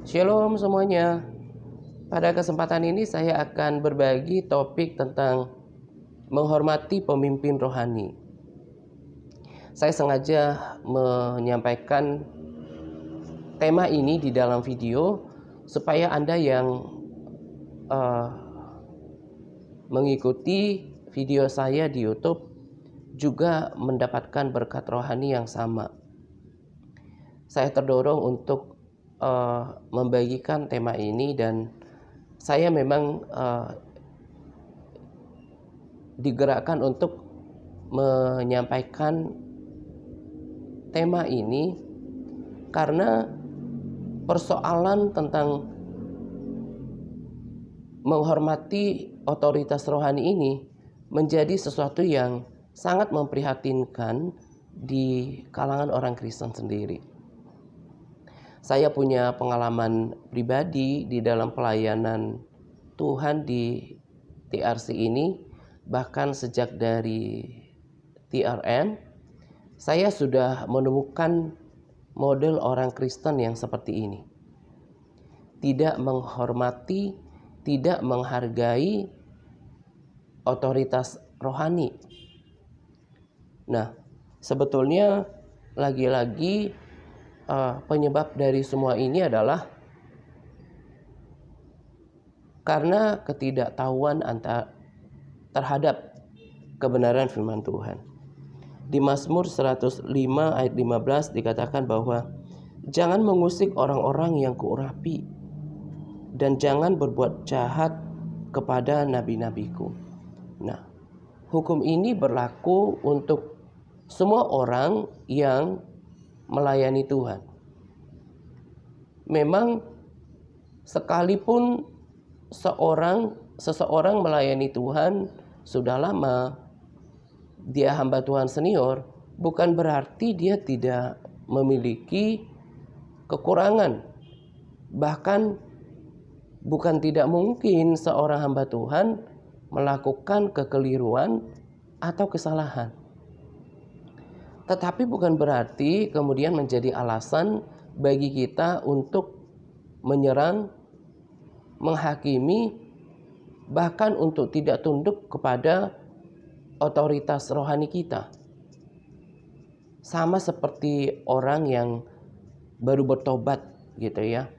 Shalom semuanya. Pada kesempatan ini saya akan berbagi topik tentang menghormati pemimpin rohani. Saya sengaja menyampaikan tema ini di dalam video supaya Anda yang mengikuti video saya di YouTube juga mendapatkan berkat rohani yang sama. Saya terdorong untuk membagikan tema ini dan saya memang digerakkan untuk menyampaikan tema ini karena persoalan tentang menghormati otoritas rohani ini menjadi sesuatu yang sangat memprihatinkan di kalangan orang Kristen sendiri. Saya punya pengalaman pribadi di dalam pelayanan Tuhan di TRC ini, bahkan sejak dari TRM, saya sudah menemukan model orang Kristen yang seperti ini. Tidak menghormati, tidak menghargai otoritas rohani. Nah, sebetulnya lagi-lagi penyebab dari semua ini adalah karena ketidaktahuan terhadap kebenaran firman Tuhan. Di Mazmur 105 ayat 15 dikatakan bahwa jangan mengusik orang-orang yang kuurapi dan jangan berbuat jahat kepada nabi-nabiku. Nah, hukum ini berlaku untuk semua orang yang melayani Tuhan. Memang sekalipun seseorang melayani Tuhan sudah lama, dia hamba Tuhan senior, bukan berarti dia tidak memiliki kekurangan. Bahkan bukan tidak mungkin seorang hamba Tuhan melakukan kekeliruan atau kesalahan. Tetapi bukan berarti kemudian menjadi alasan bagi kita untuk menyerang, menghakimi, bahkan untuk tidak tunduk kepada otoritas rohani kita. Sama seperti orang yang baru bertobat gitu ya.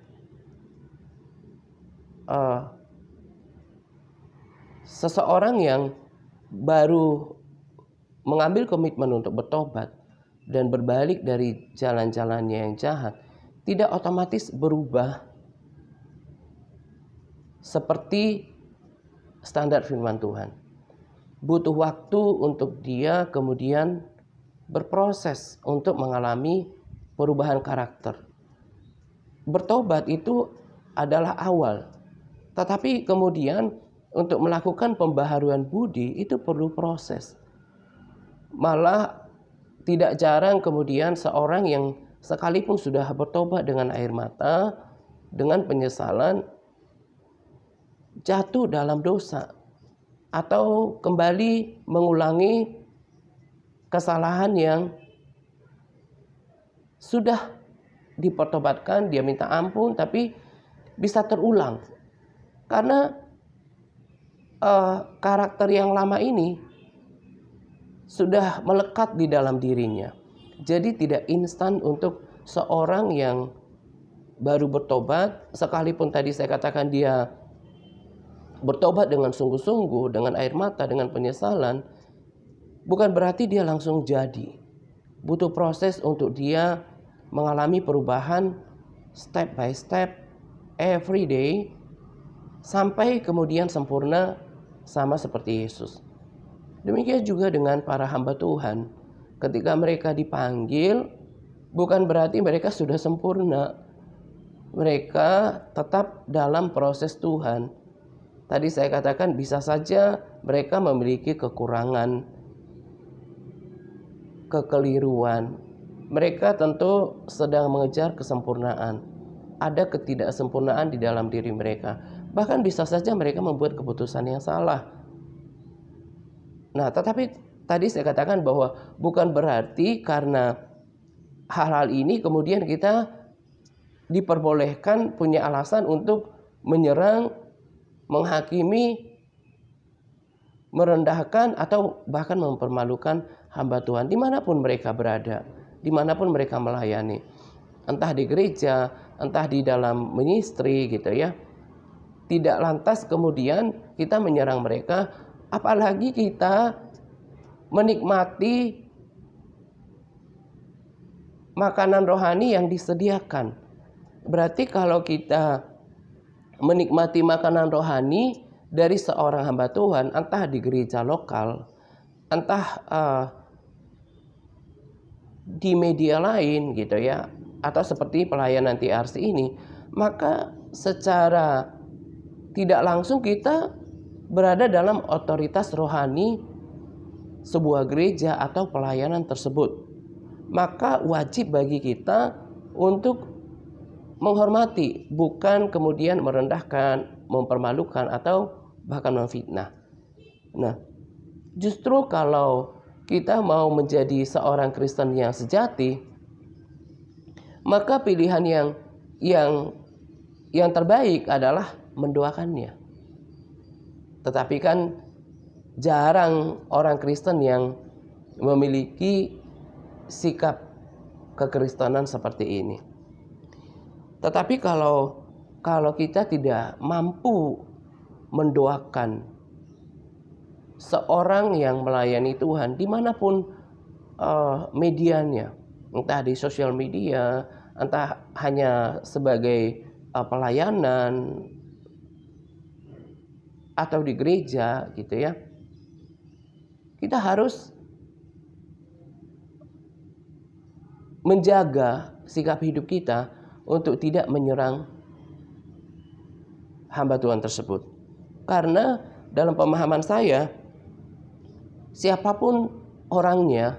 Seseorang yang baru mengambil komitmen untuk bertobat dan berbalik dari jalan-jalannya yang jahat, tidak otomatis berubah seperti standar firman Tuhan. Butuh waktu untuk dia kemudian berproses untuk mengalami perubahan karakter. Bertobat itu adalah awal, tetapi kemudian untuk melakukan pembaharuan budi itu perlu proses. Malah tidak jarang kemudian seorang yang sekalipun sudah bertobat dengan air mata, dengan penyesalan, jatuh dalam dosa atau kembali mengulangi kesalahan yang sudah dipertobatkan, dia minta ampun tapi bisa terulang karena karakter yang lama ini sudah melekat di dalam dirinya. Jadi tidak instan untuk seorang yang baru bertobat, sekalipun tadi saya katakan dia bertobat dengan sungguh-sungguh, dengan air mata, dengan penyesalan, bukan berarti dia langsung jadi. Butuh proses untuk dia mengalami perubahan step by step, every day, sampai kemudian sempurna sama seperti Yesus. Demikian juga dengan para hamba Tuhan. Ketika mereka dipanggil, bukan berarti mereka sudah sempurna. Mereka tetap dalam proses Tuhan. Tadi saya katakan bisa saja mereka memiliki kekurangan, kekeliruan. Mereka tentu sedang mengejar kesempurnaan. Ada ketidaksempurnaan di dalam diri mereka. Bahkan bisa saja mereka membuat keputusan yang salah. Nah, tetapi tadi saya katakan bahwa bukan berarti karena hal-hal ini kemudian kita diperbolehkan punya alasan untuk menyerang, menghakimi, merendahkan, atau bahkan mempermalukan hamba Tuhan dimanapun mereka berada, dimanapun mereka melayani, entah di gereja, entah di dalam ministry gitu ya. Tidak lantas kemudian kita menyerang mereka, apalagi kita menikmati makanan rohani yang disediakan. Berarti kalau kita menikmati makanan rohani dari seorang hamba Tuhan, entah di gereja lokal, entah di media lain gitu ya, atau seperti pelayanan TRC ini, maka secara tidak langsung kita berada dalam otoritas rohani sebuah gereja atau pelayanan tersebut. Maka wajib bagi kita untuk menghormati, bukan kemudian merendahkan, mempermalukan, atau bahkan memfitnah. Nah, justru kalau kita mau menjadi seorang Kristen yang sejati, maka pilihan yang terbaik adalah mendoakannya. Tetapi kan jarang orang Kristen yang memiliki sikap kekristenan seperti ini. Tetapi kalau kita tidak mampu mendoakan seorang yang melayani Tuhan dimanapun medianya, entah di sosial media, entah hanya sebagai pelayanan atau di gereja gitu ya, kita harus menjaga sikap hidup kita untuk tidak menyerang hamba Tuhan tersebut. Karena dalam pemahaman saya, siapapun orangnya,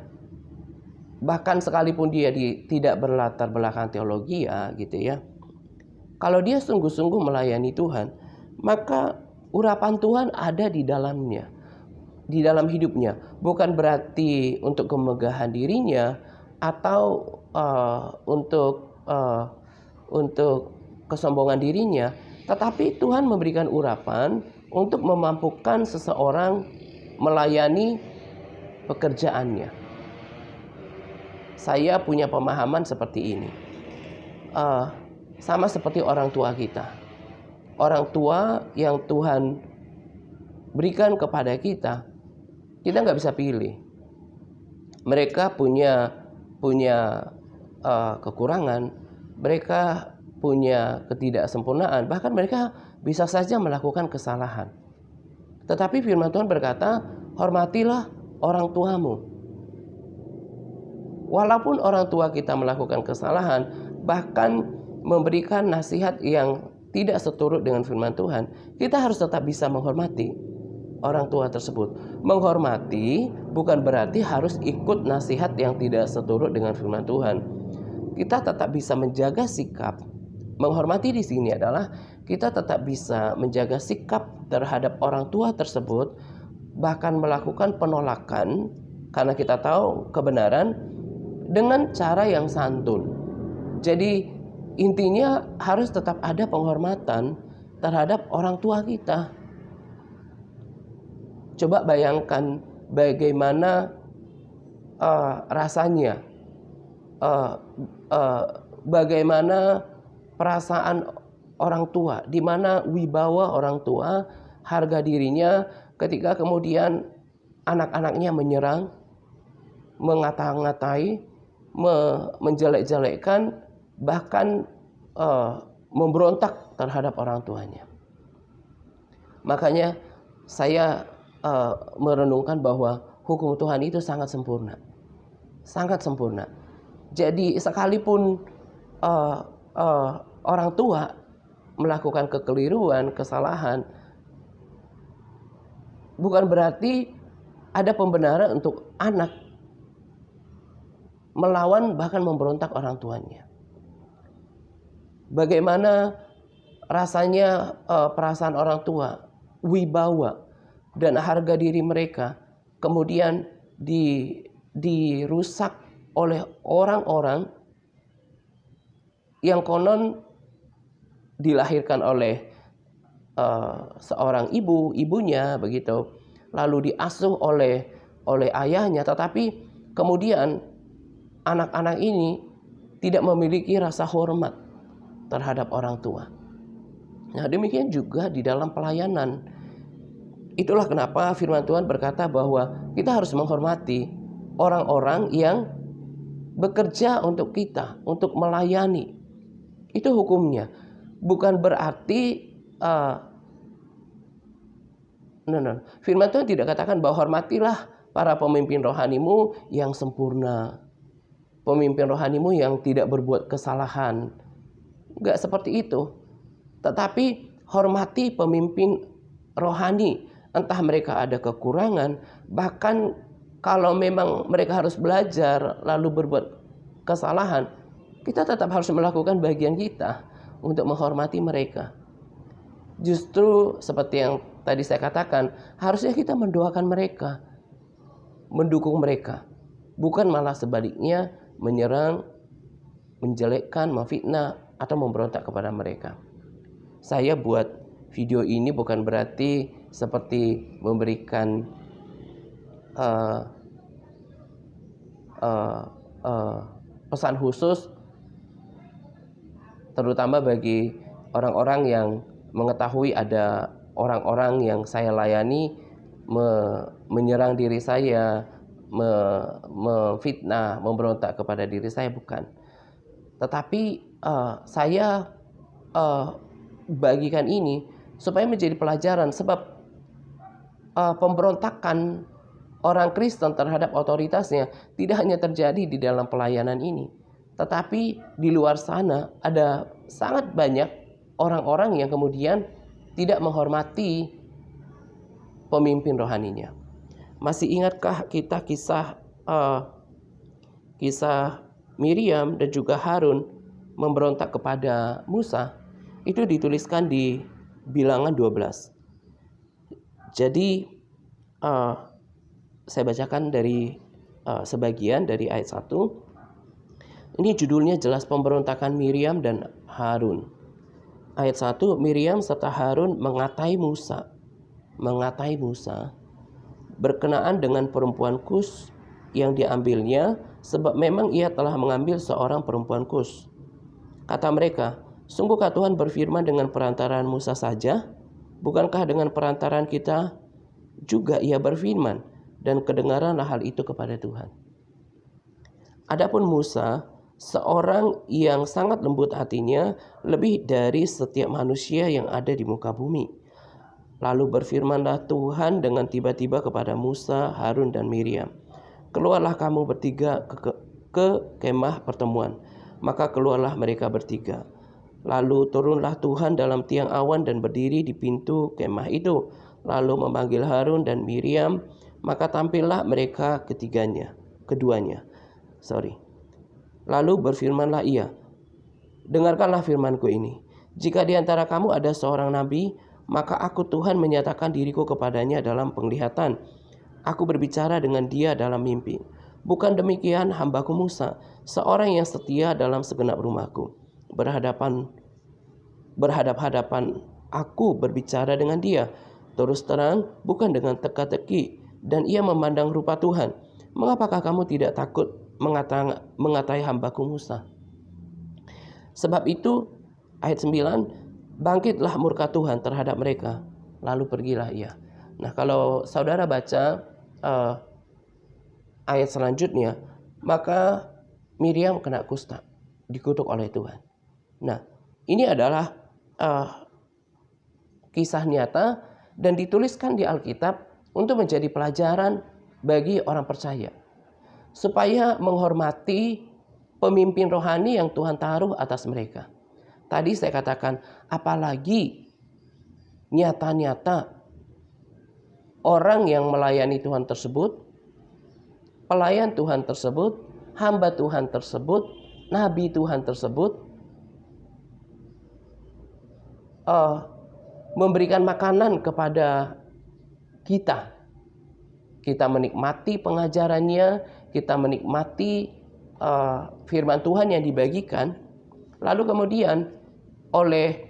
bahkan sekalipun dia tidak berlatar belakang teologi ya gitu ya, kalau dia sungguh-sungguh melayani Tuhan, maka urapan Tuhan ada di dalamnya, di dalam hidupnya. Bukan berarti untuk kemegahan dirinya atau untuk kesombongan dirinya, tetapi Tuhan memberikan urapan untuk memampukan seseorang melayani pekerjaannya. Saya punya pemahaman seperti ini. Sama seperti orang tua kita. Orang tua yang Tuhan berikan kepada kita nggak bisa pilih. Mereka punya kekurangan, mereka punya ketidaksempurnaan, bahkan mereka bisa saja melakukan kesalahan. Tetapi firman Tuhan berkata, hormatilah orang tuamu. Walaupun orang tua kita melakukan kesalahan, bahkan memberikan nasihat yang tidak seturut dengan firman Tuhan, kita harus tetap bisa menghormati orang tua tersebut. Menghormati bukan berarti harus ikut nasihat yang tidak seturut dengan firman Tuhan. Kita tetap bisa menjaga sikap. Menghormati di sini adalah kita tetap bisa menjaga sikap terhadap orang tua tersebut, bahkan melakukan penolakan karena kita tahu kebenaran dengan cara yang santun. Jadi intinya harus tetap ada penghormatan terhadap orang tua kita. Coba bayangkan bagaimana rasanya, bagaimana perasaan orang tua, di mana wibawa orang tua, harga dirinya ketika kemudian anak-anaknya menyerang, mengata-ngatai, menjelek-jelekkan, bahkan memberontak terhadap orang tuanya. Makanya saya merenungkan bahwa hukum Tuhan itu sangat sempurna. Sangat sempurna. Jadi sekalipun orang tua melakukan kekeliruan, kesalahan, bukan berarti ada pembenaran untuk anak melawan bahkan memberontak orang tuanya. Bagaimana rasanya perasaan orang tua, wibawa dan harga diri mereka kemudian dirusak oleh orang-orang yang konon dilahirkan oleh seorang ibunya begitu, lalu diasuh oleh ayahnya, tetapi kemudian anak-anak ini tidak memiliki rasa hormat terhadap orang tua. Nah, demikian juga di dalam pelayanan. Itulah kenapa firman Tuhan berkata bahwa kita harus menghormati orang-orang yang bekerja untuk kita, untuk melayani. Itu hukumnya. Bukan berarti firman Tuhan tidak katakan bahwa hormatilah para pemimpin rohanimu yang sempurna, pemimpin rohanimu yang tidak berbuat kesalahan. Enggak seperti itu. Tetapi hormati pemimpin rohani, entah mereka ada kekurangan, bahkan kalau memang mereka harus belajar lalu berbuat kesalahan, kita tetap harus melakukan bagian kita untuk menghormati mereka. Justru seperti yang tadi saya katakan, harusnya kita mendoakan mereka, mendukung mereka, bukan malah sebaliknya menyerang, menjelekkan, memfitnah, atau memberontak kepada mereka. Saya buat video ini bukan berarti seperti memberikan pesan khusus, terutama bagi orang-orang yang mengetahui ada orang-orang yang saya layani menyerang diri saya, memfitnah, memberontak kepada diri saya, bukan. Tetapi saya bagikan ini supaya menjadi pelajaran, sebab pemberontakan orang Kristen terhadap otoritasnya tidak hanya terjadi di dalam pelayanan ini, tetapi di luar sana ada sangat banyak orang-orang yang kemudian tidak menghormati pemimpin rohaninya. Masih ingatkah kita kisah Miriam dan juga Harun memberontak kepada Musa? Itu dituliskan di Bilangan 12. Jadi saya bacakan dari sebagian dari ayat 1. Ini judulnya jelas, pemberontakan Miriam dan Harun. Ayat 1, Miriam serta Harun mengatai Musa berkenaan dengan perempuan Kus yang diambilnya, sebab memang ia telah mengambil seorang perempuan Kus. Kata mereka, sungguhkah Tuhan berfirman dengan perantaraan Musa saja? Bukankah dengan perantaraan kita juga ia berfirman? Dan kedengaranlah hal itu kepada Tuhan. Adapun Musa, seorang yang sangat lembut hatinya, lebih dari setiap manusia yang ada di muka bumi. Lalu berfirmanlah Tuhan dengan tiba-tiba kepada Musa, Harun, dan Miriam. Keluarlah kamu bertiga ke kemah pertemuan. Maka keluarlah mereka bertiga. Lalu turunlah Tuhan dalam tiang awan dan berdiri di pintu kemah itu. Lalu memanggil Harun dan Miriam. Maka tampillah mereka keduanya. Lalu berfirmanlah ia, dengarkanlah firmanku ini. Jika di antara kamu ada seorang nabi, maka aku Tuhan menyatakan diriku kepadanya dalam penglihatan. Aku berbicara dengan dia dalam mimpi. Bukan demikian hambaku Musa, seorang yang setia dalam segenap rumahku. Berhadap-hadapan aku berbicara dengan dia, terus terang, bukan dengan teka-teki. Dan ia memandang rupa Tuhan. Mengapakah kamu tidak takut mengatai hambaku Musa? Sebab itu, ayat 9, bangkitlah murka Tuhan terhadap mereka, lalu pergilah ia. Nah, kalau saudara baca ayat selanjutnya, maka Miriam kena kusta, dikutuk oleh Tuhan. Nah, ini adalah kisah nyata dan dituliskan di Alkitab untuk menjadi pelajaran bagi orang percaya, supaya menghormati pemimpin rohani yang Tuhan taruh atas mereka. Tadi saya katakan, apalagi nyata-nyata orang yang melayani Tuhan tersebut, pelayan Tuhan tersebut, hamba Tuhan tersebut, nabi Tuhan tersebut memberikan makanan kepada kita. Kita menikmati pengajarannya, kita menikmati firman Tuhan yang dibagikan, Lalu kemudian oleh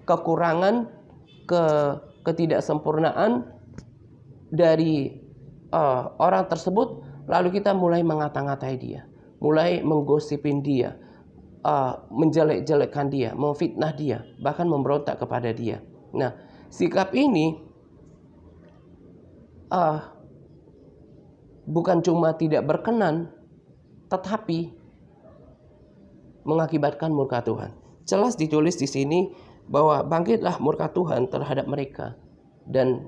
kekurangan, ketidaksempurnaan dari orang tersebut, lalu kita mulai mengata-ngatai dia, mulai menggosipin dia, menjelek-jelekkan dia, memfitnah dia, bahkan memberontak kepada dia. Nah, sikap ini bukan cuma tidak berkenan, tetapi mengakibatkan murka Tuhan. Jelas ditulis di sini bahwa bangkitlah murka Tuhan terhadap mereka. Dan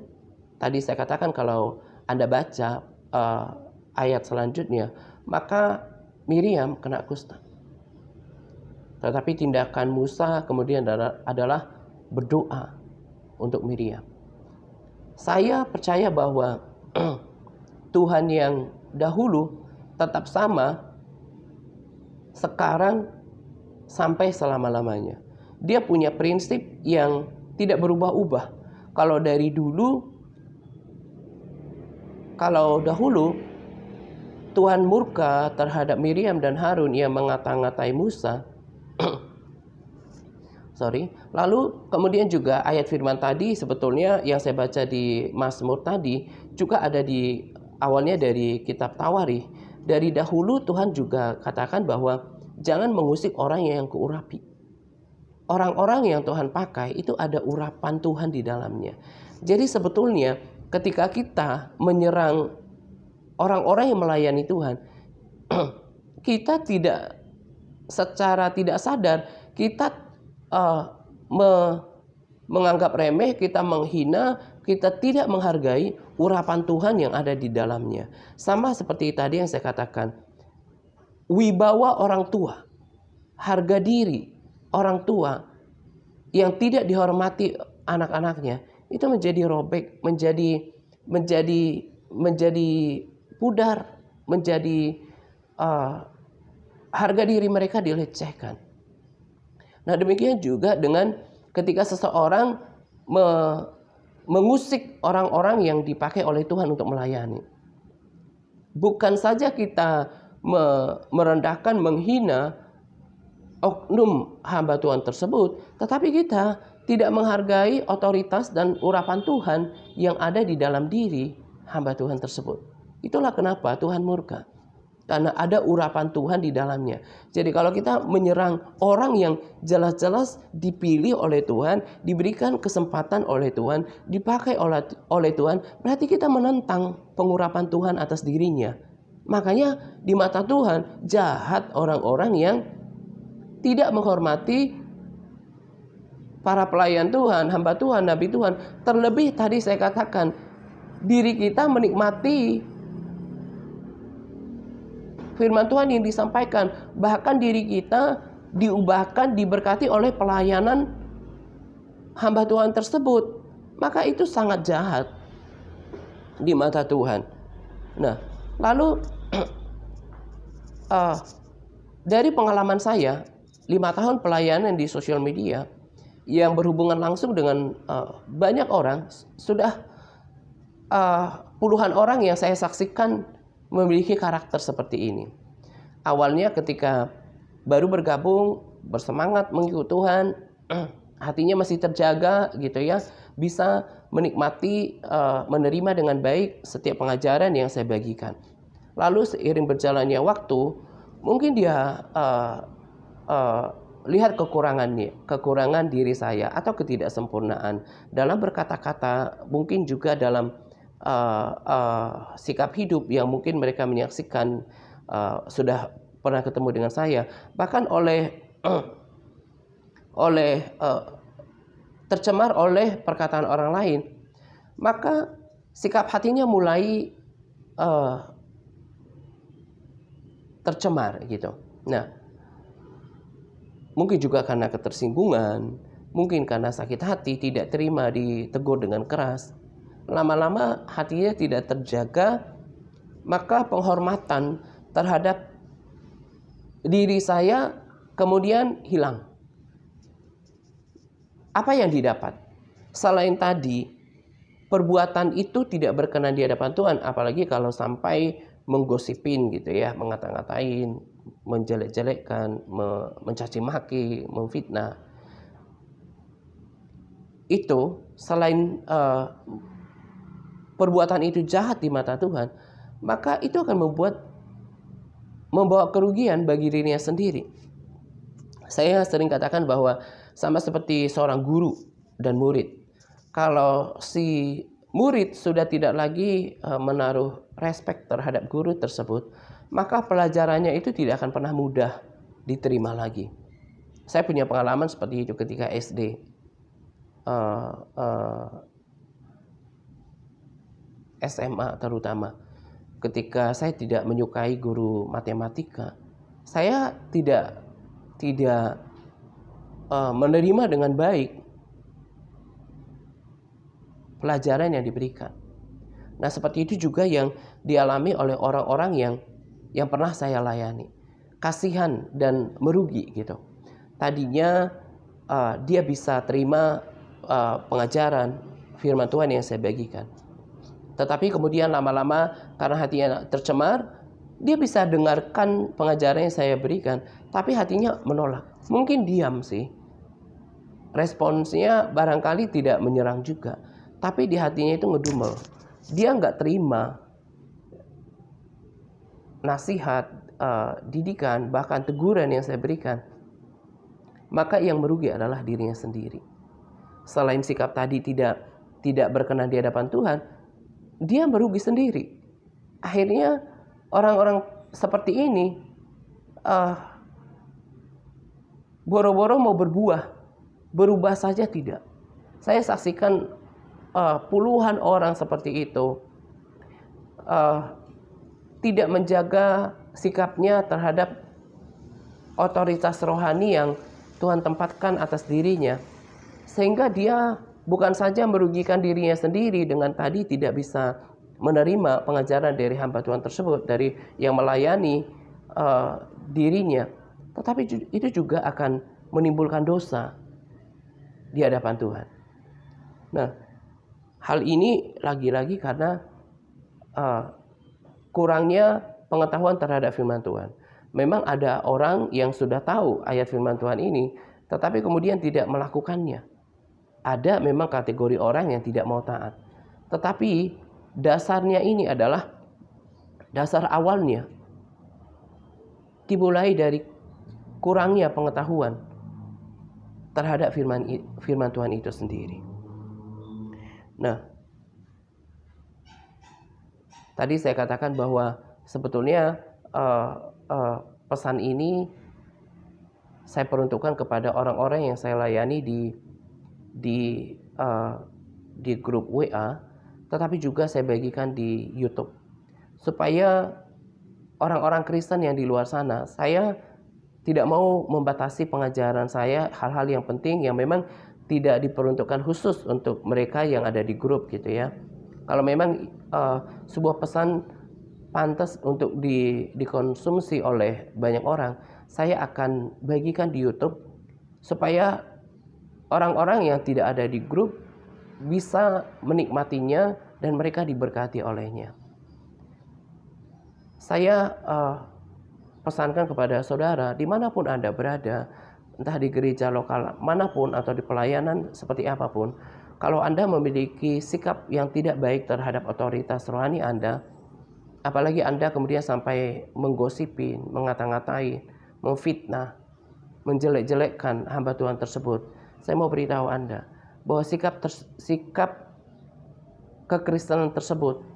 tadi saya katakan kalau Anda baca ayat selanjutnya, maka Miriam kena kusta. Tetapi tindakan Musa kemudian adalah berdoa untuk Miriam. Saya percaya bahwa Tuhan yang dahulu tetap sama sekarang sampai selama-lamanya. Dia punya prinsip yang tidak berubah-ubah. Kalau dahulu Tuhan murka terhadap Miriam dan Harun yang mengata-ngatai Musa. Lalu kemudian juga ayat firman tadi sebetulnya yang saya baca di Mazmur tadi juga ada di awalnya dari kitab Tawarikh. Dari dahulu Tuhan juga katakan bahwa jangan mengusik orang yang keurapi. Orang-orang yang Tuhan pakai itu ada urapan Tuhan di dalamnya. Jadi sebetulnya ketika kita menyerang orang-orang yang melayani Tuhan, kita secara tidak sadar kita menganggap remeh, kita menghina, kita tidak menghargai urapan Tuhan yang ada di dalamnya. Sama seperti tadi yang saya katakan, wibawa orang tua, harga diri orang tua yang tidak dihormati anak-anaknya itu menjadi robek, menjadi pudar, menjadi harga diri mereka dilecehkan. Nah, demikian juga dengan ketika seseorang mengusik orang-orang yang dipakai oleh Tuhan untuk melayani. Bukan saja kita merendahkan, menghina oknum hamba Tuhan tersebut, tetapi kita tidak menghargai otoritas dan urapan Tuhan yang ada di dalam diri hamba Tuhan tersebut. Itulah kenapa Tuhan murka. Karena ada urapan Tuhan di dalamnya. Jadi kalau kita menyerang orang yang jelas-jelas dipilih oleh Tuhan, diberikan kesempatan oleh Tuhan, dipakai oleh Tuhan, berarti kita menentang pengurapan Tuhan atas dirinya. Makanya di mata Tuhan jahat orang-orang yang tidak menghormati para pelayan Tuhan, hamba Tuhan, nabi Tuhan. Terlebih tadi saya katakan, diri kita menikmati firman Tuhan yang disampaikan, bahkan diri kita diubahkan, diberkati oleh pelayanan hamba Tuhan tersebut. Maka itu sangat jahat di mata Tuhan. Nah, lalu dari pengalaman saya 5 tahun pelayanan di sosial media yang berhubungan langsung dengan banyak orang, sudah puluhan orang yang saya saksikan memiliki karakter seperti ini. Awalnya ketika baru bergabung, bersemangat mengikut Tuhan, hatinya masih terjaga gitu ya, bisa menikmati, menerima dengan baik setiap pengajaran yang saya bagikan. Lalu seiring berjalannya waktu, mungkin dia lihat kekurangan diri saya atau ketidaksempurnaan dalam berkata-kata, mungkin juga dalam sikap hidup yang mungkin mereka menyaksikan, sudah pernah ketemu dengan saya, bahkan tercemar oleh perkataan orang lain, maka sikap hatinya mulai tercemar gitu. Nah, mungkin juga karena ketersinggungan, mungkin karena sakit hati, tidak terima ditegur dengan keras. Lama-lama hatinya tidak terjaga, maka penghormatan terhadap diri saya kemudian hilang. Apa yang didapat? Selain tadi, perbuatan itu tidak berkenan di hadapan Tuhan, apalagi kalau sampai menggosipin gitu ya, mengata-ngatain, menjelek-jelekkan, mencaci maki, memfitnah. Itu selain perbuatan itu jahat di mata Tuhan, maka itu akan membawa kerugian bagi dirinya sendiri. Saya sering katakan bahwa sama seperti seorang guru dan murid. Kalau si murid sudah tidak lagi menaruh respek terhadap guru tersebut, maka pelajarannya itu tidak akan pernah mudah diterima lagi. Saya punya pengalaman seperti itu ketika SD. SMA terutama. Ketika saya tidak menyukai guru matematika, saya tidak menerima dengan baik pelajaran yang diberikan. Nah, seperti itu juga yang dialami oleh orang-orang yang pernah saya layani. Kasihan dan merugi gitu. Tadinya dia bisa terima pengajaran firman Tuhan yang saya bagikan. Tetapi kemudian lama-lama karena hatinya tercemar, dia bisa dengarkan pengajaran yang saya berikan, tapi hatinya menolak. Mungkin diam sih. Responsnya barangkali tidak menyerang juga, tapi di hatinya itu ngedumel. Dia nggak terima nasihat, didikan, bahkan teguran yang saya berikan. Maka yang merugi adalah dirinya sendiri. Selain sikap tadi tidak berkenan di hadapan Tuhan, dia merugi sendiri. Akhirnya orang-orang seperti ini boro-boro mau berubah saja tidak. Saya saksikan puluhan orang seperti itu tidak menjaga sikapnya terhadap otoritas rohani yang Tuhan tempatkan atas dirinya, sehingga dia bukan saja merugikan dirinya sendiri dengan tadi tidak bisa menerima pengajaran dari hamba Tuhan tersebut, dari yang melayani dirinya, tetapi itu juga akan menimbulkan dosa di hadapan Tuhan. Nah, hal ini lagi-lagi karena kurangnya pengetahuan terhadap firman Tuhan. Memang ada orang yang sudah tahu ayat firman Tuhan ini, tetapi kemudian tidak melakukannya. Ada memang kategori orang yang tidak mau taat. Tetapi dasarnya ini adalah dasar awalnya dimulai dari kurangnya pengetahuan terhadap firman Tuhan itu sendiri. Nah, tadi saya katakan bahwa sebetulnya pesan ini saya peruntukkan kepada orang-orang yang saya layani di grup WA, tetapi juga saya bagikan di YouTube, supaya orang-orang Kristen yang di luar sana, saya tidak mau membatasi pengajaran saya hal-hal yang penting yang memang tidak diperuntukkan khusus untuk mereka yang ada di grup gitu ya. Kalau memang sebuah pesan pantas untuk dikonsumsi oleh banyak orang, saya akan bagikan di YouTube supaya orang-orang yang tidak ada di grup bisa menikmatinya dan mereka diberkati olehnya. Saya pesankan kepada saudara, dimanapun Anda berada, entah di gereja lokal manapun atau di pelayanan seperti apapun, kalau Anda memiliki sikap yang tidak baik terhadap otoritas rohani Anda, apalagi Anda kemudian sampai menggosipin, mengata-ngatain, memfitnah, menjelek-jelekkan hamba Tuhan tersebut, saya mau beritahu Anda bahwa sikap kekristenan tersebut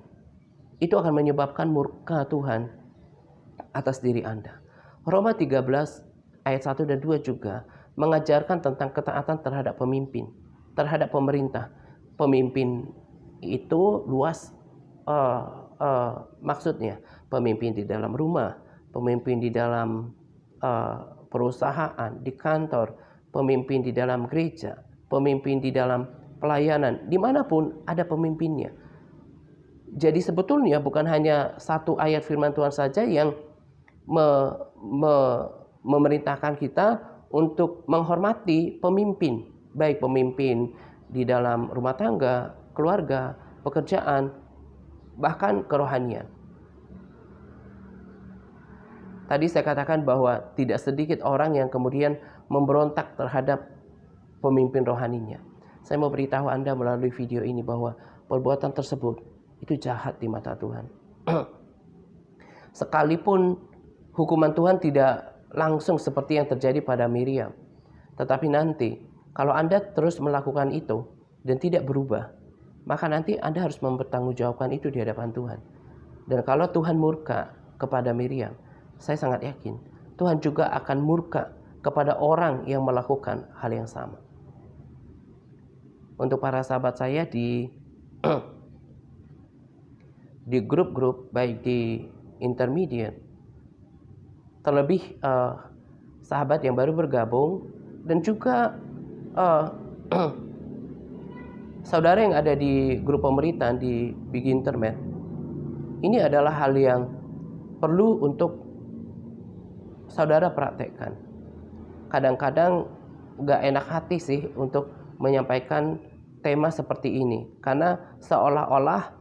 itu akan menyebabkan murka Tuhan atas diri Anda. Roma 13 ayat 1 dan 2 juga mengajarkan tentang ketaatan terhadap pemimpin, terhadap pemerintah. Pemimpin itu luas maksudnya. Pemimpin di dalam rumah, pemimpin di dalam perusahaan, di kantor, pemimpin di dalam gereja, pemimpin di dalam pelayanan, dimanapun ada pemimpinnya. Jadi sebetulnya bukan hanya satu ayat firman Tuhan saja yang memerintahkan kita untuk menghormati pemimpin, baik pemimpin di dalam rumah tangga, keluarga, pekerjaan, bahkan kerohanian. Tadi saya katakan bahwa tidak sedikit orang yang kemudian memberontak terhadap pemimpin rohaninya. Saya mau beritahu Anda melalui video ini bahwa perbuatan tersebut itu jahat di mata Tuhan. Sekalipun hukuman Tuhan tidak langsung seperti yang terjadi pada Miriam, tetapi nanti kalau Anda terus melakukan itu dan tidak berubah, maka nanti Anda harus mempertanggungjawabkan itu di hadapan Tuhan. Dan kalau Tuhan murka kepada Miriam, saya sangat yakin Tuhan juga akan murka kepada orang yang melakukan hal yang sama. Untuk para sahabat saya di grup-grup, baik di intermediate, terlebih sahabat yang baru bergabung, dan juga saudara yang ada di grup pemerintahan di Big Internet, ini adalah hal yang perlu untuk saudara praktekkan. Kadang-kadang gak enak hati sih untuk menyampaikan tema seperti ini, karena seolah-olah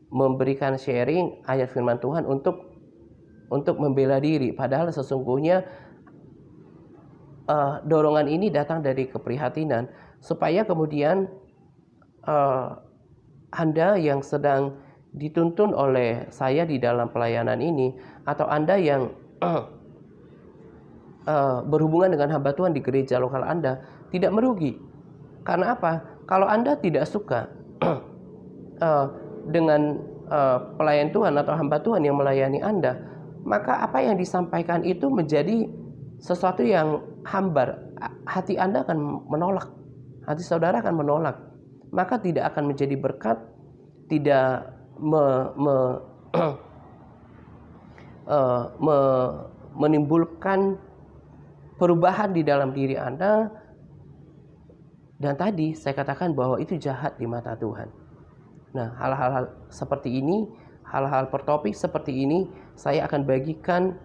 memberikan sharing ayat firman Tuhan untuk membela diri, padahal sesungguhnya dorongan ini datang dari keprihatinan supaya kemudian Anda yang sedang dituntun oleh saya di dalam pelayanan ini, atau Anda yang berhubungan dengan hamba Tuhan di gereja lokal Anda, tidak merugi. Karena apa? Kalau Anda tidak suka dengan pelayan Tuhan atau hamba Tuhan yang melayani Anda, maka apa yang disampaikan itu menjadi sesuatu yang hambar. Hati Anda akan menolak, hati saudara akan menolak, maka tidak akan menjadi berkat, tidak menimbulkan perubahan di dalam diri Anda. Dan tadi saya katakan bahwa itu jahat di mata Tuhan. Nah, hal-hal seperti ini, hal-hal per topik seperti ini, saya akan bagikan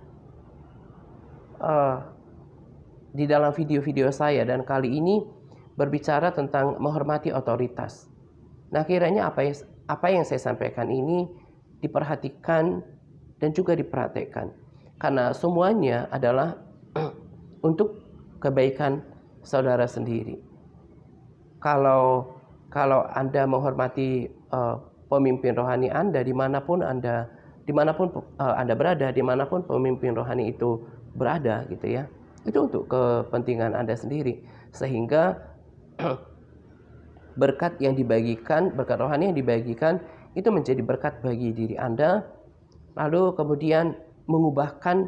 di dalam video-video saya, dan kali ini berbicara tentang menghormati otoritas. Nah, kiranya apa yang saya sampaikan ini diperhatikan dan juga dipraktekkan, karena semuanya adalah untuk kebaikan saudara sendiri. Kalau Anda menghormati pemimpin rohani Anda, dimanapun Anda berada, dimanapun pemimpin rohani itu berada, gitu ya, itu untuk kepentingan Anda sendiri, sehingga berkat yang dibagikan, berkat rohani yang dibagikan itu menjadi berkat bagi diri Anda, lalu kemudian mengubahkan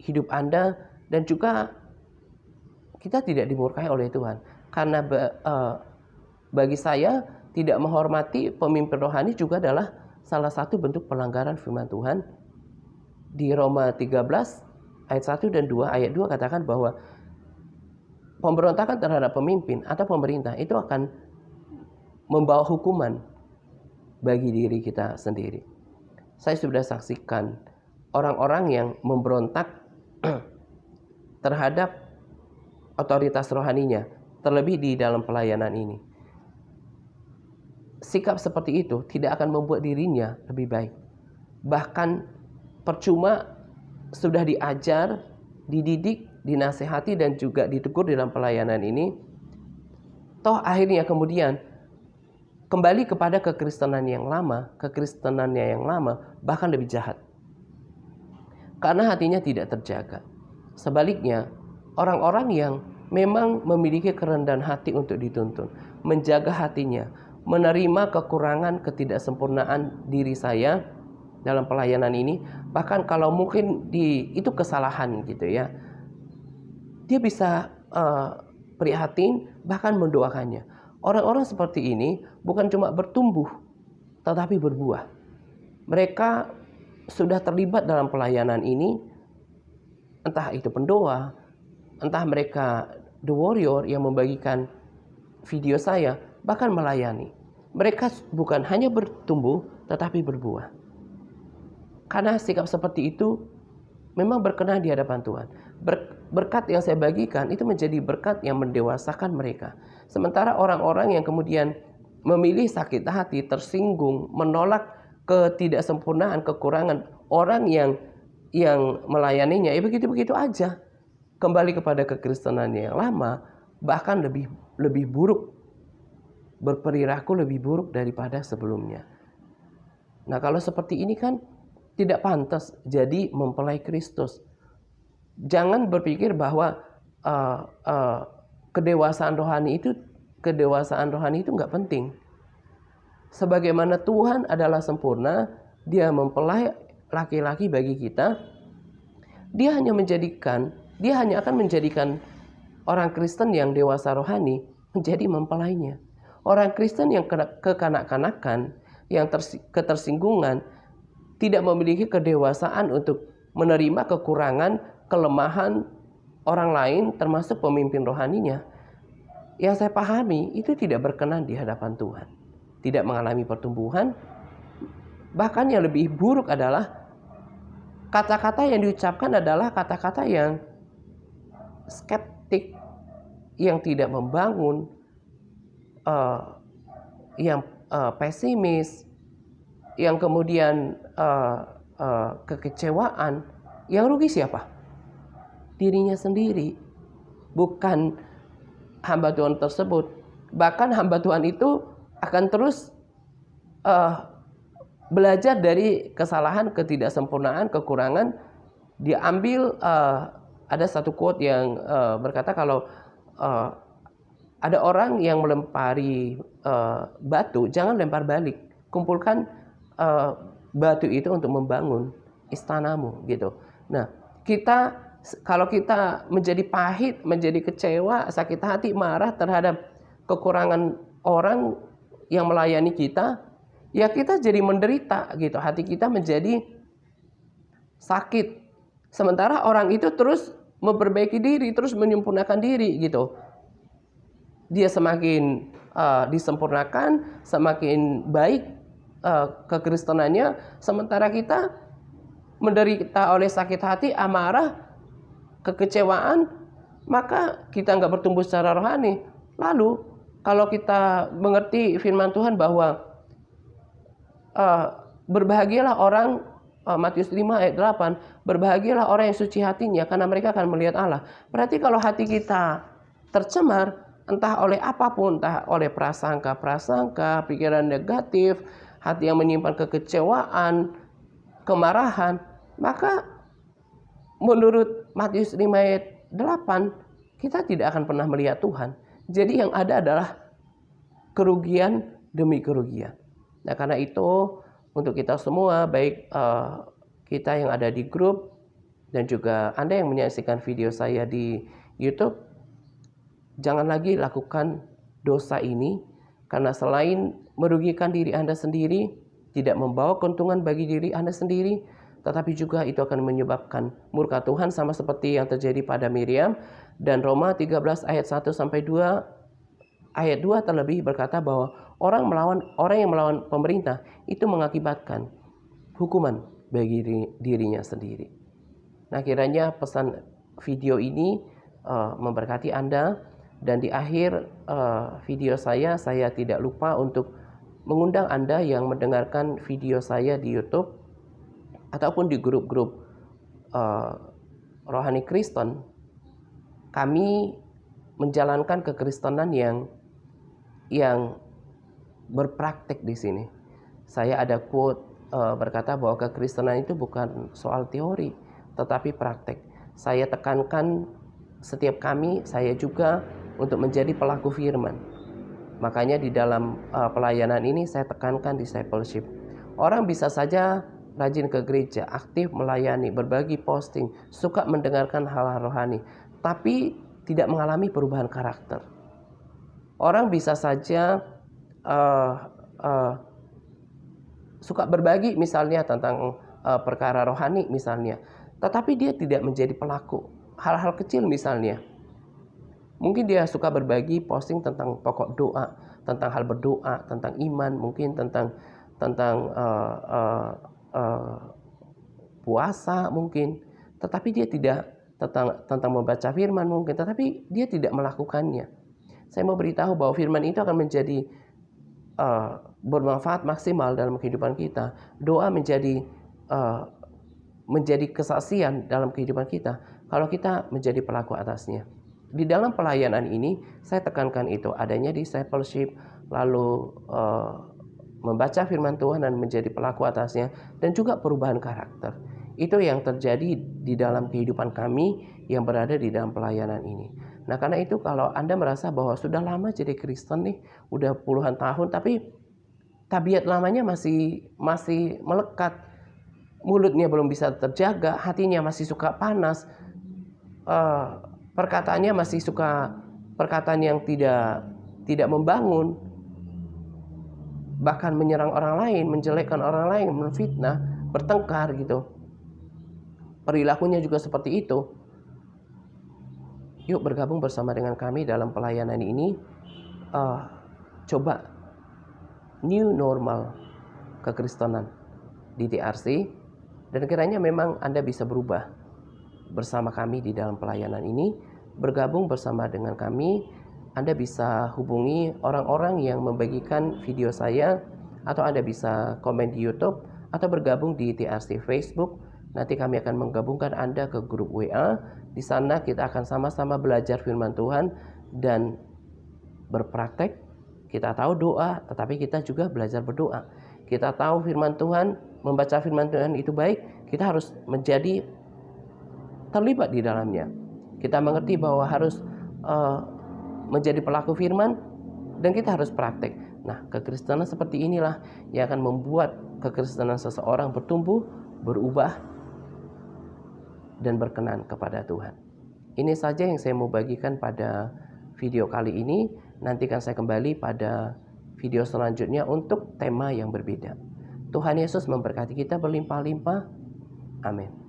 hidup Anda, dan juga kita tidak dimurkai oleh Tuhan. Karena bagi saya, tidak menghormati pemimpin rohani juga adalah salah satu bentuk pelanggaran firman Tuhan. Di Roma 13 ayat 1 dan 2, ayat 2 katakan bahwa pemberontakan terhadap pemimpin atau pemerintah itu akan membawa hukuman bagi diri kita sendiri. Saya sudah saksikan orang-orang yang memberontak terhadap otoritas rohaninya, terlebih di dalam pelayanan ini. Sikap seperti itu tidak akan membuat dirinya lebih baik. Bahkan percuma sudah diajar, dididik, dinasehati, dan juga ditegur dalam pelayanan ini, toh akhirnya kemudian kembali kepada kekristenannya yang lama, bahkan lebih jahat. Karena hatinya tidak terjaga. Sebaliknya, orang-orang yang memang memiliki kerendahan hati untuk dituntun, menjaga hatinya, menerima kekurangan, ketidaksempurnaan diri saya dalam pelayanan ini, bahkan kalau mungkin itu kesalahan gitu ya, dia bisa prihatin, bahkan mendoakannya. Orang-orang seperti ini bukan cuma bertumbuh, tetapi berbuah. Mereka sudah terlibat dalam pelayanan ini, entah itu pendoa, entah mereka the warrior yang membagikan video saya, bahkan melayani. Mereka bukan hanya bertumbuh, tetapi berbuah. Karena sikap seperti itu memang berkenan di hadapan Tuhan. Berkat yang saya bagikan itu menjadi berkat yang mendewasakan mereka. Sementara orang-orang yang kemudian memilih sakit hati, tersinggung, menolak ketidaksempurnaan, kekurangan, orang yang yang melayaninya, ya begitu-begitu aja. Kembali kepada kekristenannya yang lama, bahkan lebih buruk, berperilaku lebih buruk daripada sebelumnya. Nah, kalau seperti ini kan tidak pantas jadi mempelai Kristus. Jangan berpikir bahwa kedewasaan rohani itu nggak penting. Sebagaimana Tuhan adalah sempurna, Dia mempelai laki-laki bagi kita, Dia hanya akan menjadikan orang Kristen yang dewasa rohani menjadi mempelainya. Orang Kristen yang kekanak-kanakan, yang ketersinggungan, tidak memiliki kedewasaan untuk menerima kekurangan, kelemahan orang lain termasuk pemimpin rohaninya, yang saya pahami itu tidak berkenan di hadapan Tuhan. Tidak mengalami pertumbuhan. Bahkan yang lebih buruk adalah kata-kata yang diucapkan adalah kata-kata yang skeptik, yang tidak membangun, yang pesimis, yang kemudian kekecewaan. Yang rugi siapa? Dirinya sendiri, bukan hamba Tuhan tersebut. Bahkan hamba Tuhan itu akan terus belajar dari kesalahan, ketidaksempurnaan, kekurangan. Dia ambil, ada satu quote yang berkata kalau ada orang yang melempari batu, jangan lempar balik. Kumpulkan batu itu untuk membangun istanamu, gitu. Nah, kalau kita menjadi pahit, menjadi kecewa, sakit hati, marah terhadap kekurangan orang yang melayani kita, ya kita jadi menderita, gitu. Hati kita menjadi sakit. Sementara orang itu terus memperbaiki diri, terus menyempurnakan diri, gitu. Dia semakin disempurnakan, semakin baik kekristenannya, sementara kita menderita oleh sakit hati, amarah, kekecewaan, maka kita nggak bertumbuh secara rohani. Lalu kalau kita mengerti firman Tuhan bahwa berbahagialah orang, Matius 5 ayat 8, berbahagialah orang yang suci hatinya karena mereka akan melihat Allah. Berarti kalau hati kita tercemar, entah oleh apapun, entah oleh prasangka, pikiran negatif, hati yang menyimpan kekecewaan, kemarahan, maka menurut Matius 5 ayat 8, kita tidak akan pernah melihat Tuhan. Jadi yang ada adalah kerugian demi kerugian. Nah, karena itu untuk kita semua, baik kita yang ada di grup dan juga Anda yang menyaksikan video saya di YouTube, jangan lagi lakukan dosa ini, karena selain merugikan diri Anda sendiri, tidak membawa keuntungan bagi diri Anda sendiri, tetapi juga itu akan menyebabkan murka Tuhan, sama seperti yang terjadi pada Miriam. Dan Roma 13 ayat 1 sampai 2 ayat 2 terlebih berkata bahwa orang yang melawan pemerintah itu mengakibatkan hukuman bagi dirinya sendiri. Nah, kiranya pesan video ini memberkati Anda. Dan di akhir video saya tidak lupa untuk mengundang Anda yang mendengarkan video saya di YouTube ataupun di grup-grup rohani Kristen. Kami menjalankan kekristenan yang berpraktek di sini. Saya ada quote berkata bahwa kekristenan itu bukan soal teori, tetapi praktek. Saya tekankan setiap saya juga untuk menjadi pelaku firman. Makanya di dalam pelayanan ini saya tekankan discipleship. Orang bisa saja rajin ke gereja, aktif melayani, berbagi posting, suka mendengarkan hal-hal rohani, tapi tidak mengalami perubahan karakter. Orang bisa saja suka berbagi misalnya tentang perkara rohani misalnya, tetapi dia tidak menjadi pelaku. Hal-hal kecil misalnya, mungkin dia suka berbagi posting tentang pokok doa, tentang hal berdoa, tentang iman, mungkin tentang puasa mungkin, tetapi dia tidak tentang membaca firman mungkin, tetapi dia tidak melakukannya. Saya mau beritahu bahwa firman itu akan menjadi bermanfaat maksimal dalam kehidupan kita. Doa menjadi menjadi kesaksian dalam kehidupan kita kalau kita menjadi pelaku atasnya. Di dalam pelayanan ini saya tekankan itu adanya discipleship, lalu membaca firman Tuhan dan menjadi pelaku atasnya, dan juga perubahan karakter. Itu yang terjadi di dalam kehidupan kami yang berada di dalam pelayanan ini. Nah, karena itu kalau Anda merasa bahwa sudah lama jadi Kristen nih, udah puluhan tahun, tapi tabiat lamanya masih melekat, mulutnya belum bisa terjaga, hatinya masih suka panas, perkataannya masih suka perkataan yang tidak membangun, bahkan menyerang orang lain, menjelekkan orang lain, menfitnah, bertengkar gitu. Perilakunya juga seperti itu. Yuk bergabung bersama dengan kami dalam pelayanan ini. Coba new normal kekristenan di TRC, dan kiranya memang Anda bisa berubah bersama kami di dalam pelayanan ini. Bergabung bersama dengan kami, Anda bisa hubungi orang-orang yang membagikan video saya, atau Anda bisa komen di YouTube, atau bergabung di TRC Facebook. Nanti kami akan menggabungkan Anda ke grup WA. Di sana kita akan sama-sama belajar firman Tuhan dan berpraktek. Kita tahu doa, tetapi kita juga belajar berdoa. Kita tahu firman Tuhan, membaca firman Tuhan itu baik, kita harus menjadi terlibat di dalamnya. Kita mengerti bahwa harus menjadi pelaku firman, dan kita harus praktek. Nah, kekristenan seperti inilah yang akan membuat kekristenan seseorang bertumbuh, berubah, dan berkenan kepada Tuhan. Ini saja yang saya mau bagikan pada video kali ini. Nantikan saya kembali pada video selanjutnya untuk tema yang berbeda. Tuhan Yesus memberkati kita berlimpah-limpah. Amin.